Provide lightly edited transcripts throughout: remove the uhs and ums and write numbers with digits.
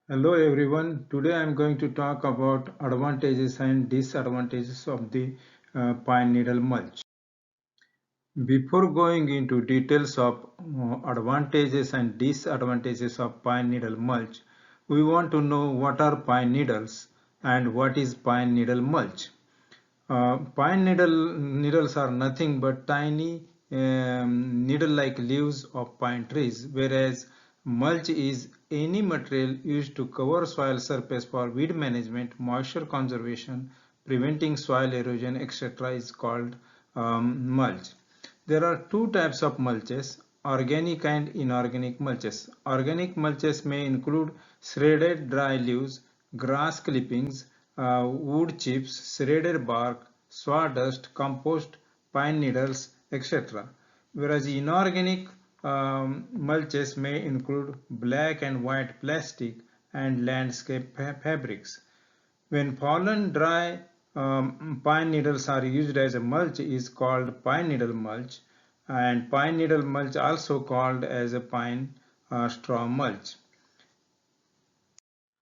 Hello everyone. Today I am going to talk about advantages and disadvantages of the pine needle mulch. Before going into details of advantages and disadvantages of pine needle mulch, we want to know what are pine needles and what is pine needle mulch. Pine needles are nothing but tiny needle-like leaves of pine trees, whereas mulch is any material used to cover soil surface for weed management, moisture conservation, preventing soil erosion, etc. is called mulch. There are two types of mulches, organic and inorganic mulches. Organic mulches may include shredded dry leaves, grass clippings, wood chips, shredded bark, sawdust, compost, pine needles, etc. Whereas inorganic mulches may include black and white plastic and landscape fabrics. When fallen dry pine needles are used as a mulch is called pine needle mulch, and pine needle mulch also called as a pine straw mulch.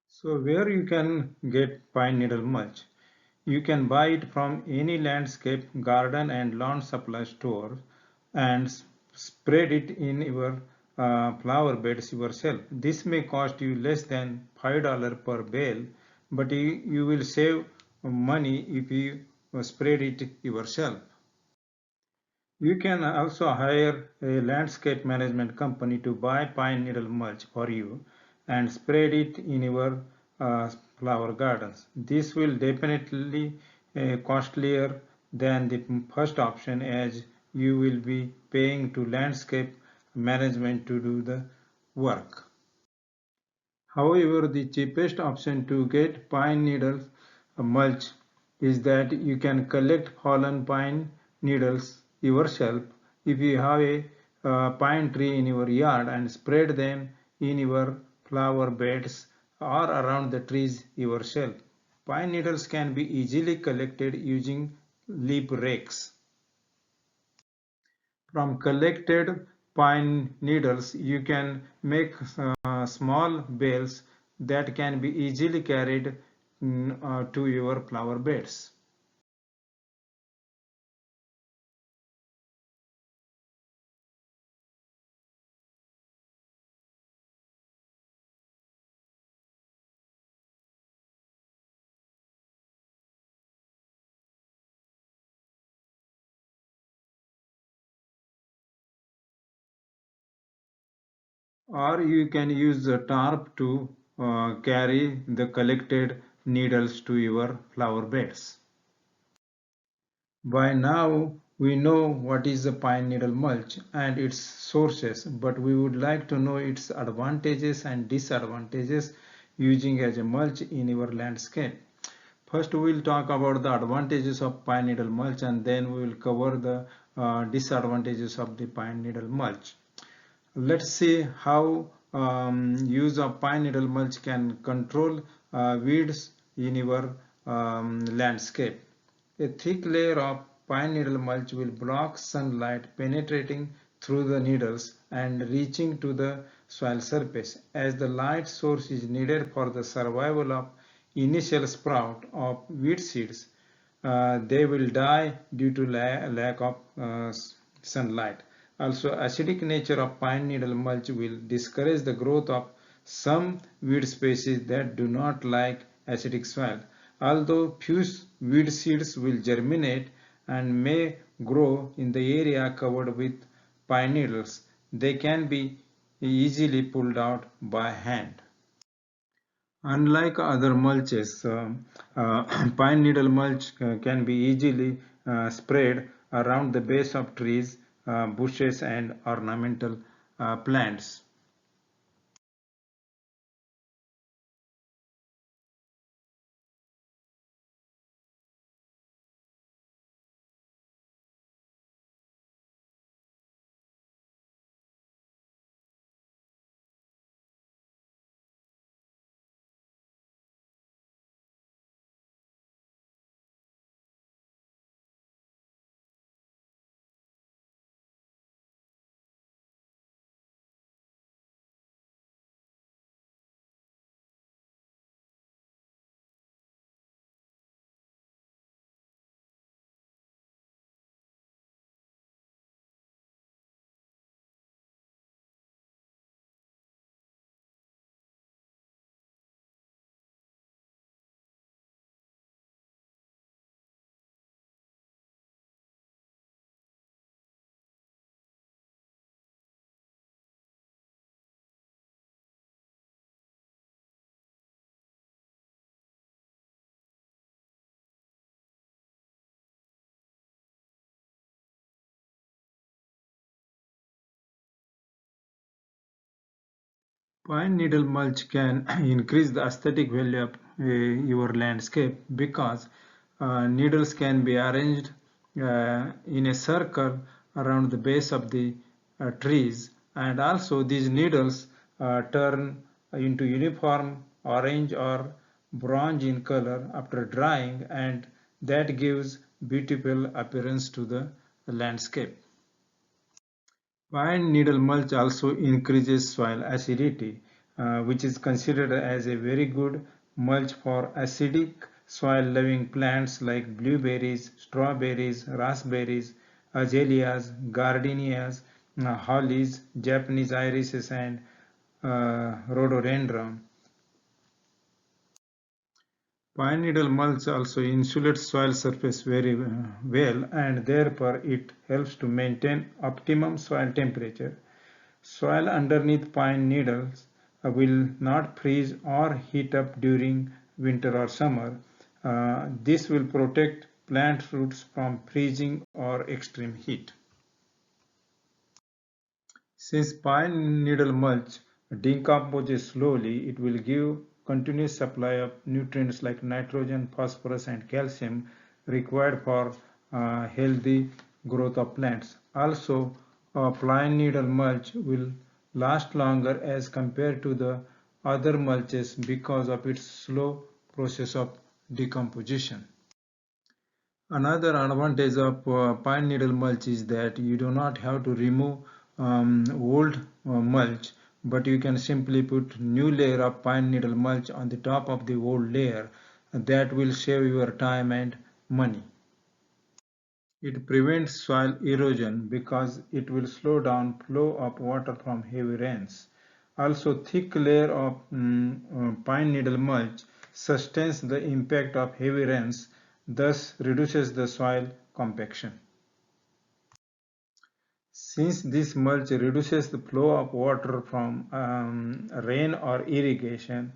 So where you can get pine needle mulch? You can buy it from any landscape, garden and lawn supply store and spread it in your flower beds yourself. This may cost you less than $5 per bale, but you will save money if you spread it yourself. You can also hire a landscape management company to buy pine needle mulch for you and spread it in your flower gardens. This will definitely costlier than the first option, as you will be paying to landscape management to do the work. However, the cheapest option to get pine needles mulch is that you can collect fallen pine needles yourself. If you have a pine tree in your yard and spread them in your flower beds or around the trees yourself. Pine needles can be easily collected using leaf rakes. From collected pine needles, you can make small bales that can be easily carried to your flower beds. Or you can use a tarp to carry the collected needles to your flower beds. By now, we know what is a pine needle mulch and its sources, but we would like to know its advantages and disadvantages using as a mulch in your landscape. First, we will talk about the advantages of pine needle mulch, and then we will cover the disadvantages of the pine needle mulch. Let's see how use of pine needle mulch can control weeds in your landscape. A thick layer of pine needle mulch will block sunlight penetrating through the needles and reaching to the soil surface. As the light source is needed for the survival of initial sprout of weed seeds, they will die due to lack of sunlight. Also, acidic nature of pine needle mulch will discourage the growth of some weed species that do not like acidic soil. Although few weed seeds will germinate and may grow in the area covered with pine needles, they can be easily pulled out by hand. Unlike other mulches, pine needle mulch can be easily spread around the base of trees, bushes and ornamental plants. Pine needle mulch can increase the aesthetic value of your landscape because needles can be arranged in a circle around the base of the trees, and also these needles turn into uniform orange or bronze in color after drying, and that gives beautiful appearance to the landscape. Pine needle mulch also increases soil acidity, which is considered as a very good mulch for acidic soil-loving plants like blueberries, strawberries, raspberries, azaleas, gardenias, hollies, Japanese irises, and rhododendron. Pine needle mulch also insulates soil surface very well, and therefore it helps to maintain optimum soil temperature. Soil underneath pine needles will not freeze or heat up during winter or summer. This will protect plant roots from freezing or extreme heat. Since pine needle mulch decomposes slowly, it will give continuous supply of nutrients like nitrogen, phosphorus, and calcium required for healthy growth of plants. Also, pine needle mulch will last longer as compared to the other mulches because of its slow process of decomposition. Another advantage of pine needle mulch is that you do not have to remove old mulch, but you can simply put new layer of pine needle mulch on the top of the old layer. That will save your time and money. It prevents soil erosion because it will slow down flow of water from heavy rains. Also, thick layer of pine needle mulch sustains the impact of heavy rains, thus reduces the soil compaction. Since this mulch reduces the flow of water from rain or irrigation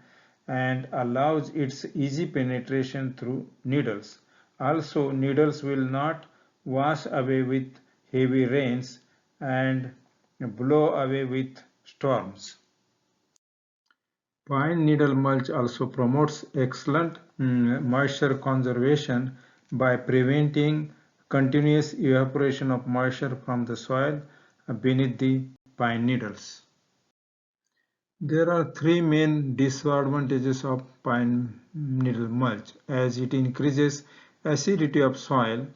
and allows its easy penetration through needles. Also, needles will not wash away with heavy rains and blow away with storms. Pine needle mulch also promotes excellent moisture conservation by preventing continuous evaporation of moisture from the soil beneath the pine needles. There are three main disadvantages of pine needle mulch, as it increases acidity of soil,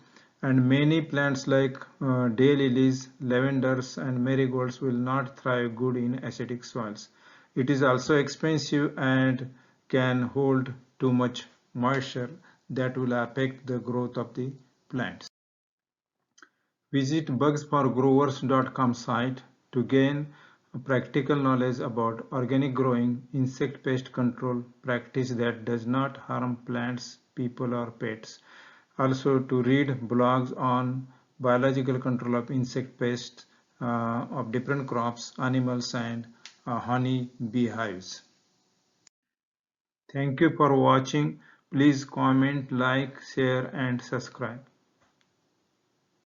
and many plants like daylilies, lavenders, and marigolds will not thrive good in acidic soils. It is also expensive and can hold too much moisture that will affect the growth of the plants. Visit bugsforgrowers.com site to gain practical knowledge about organic growing, insect pest control practice that does not harm plants, people, or pets. Also to read blogs on biological control of insect pests of different crops, animals, and honey beehives. Thank you for watching. Please comment, like, share, and subscribe.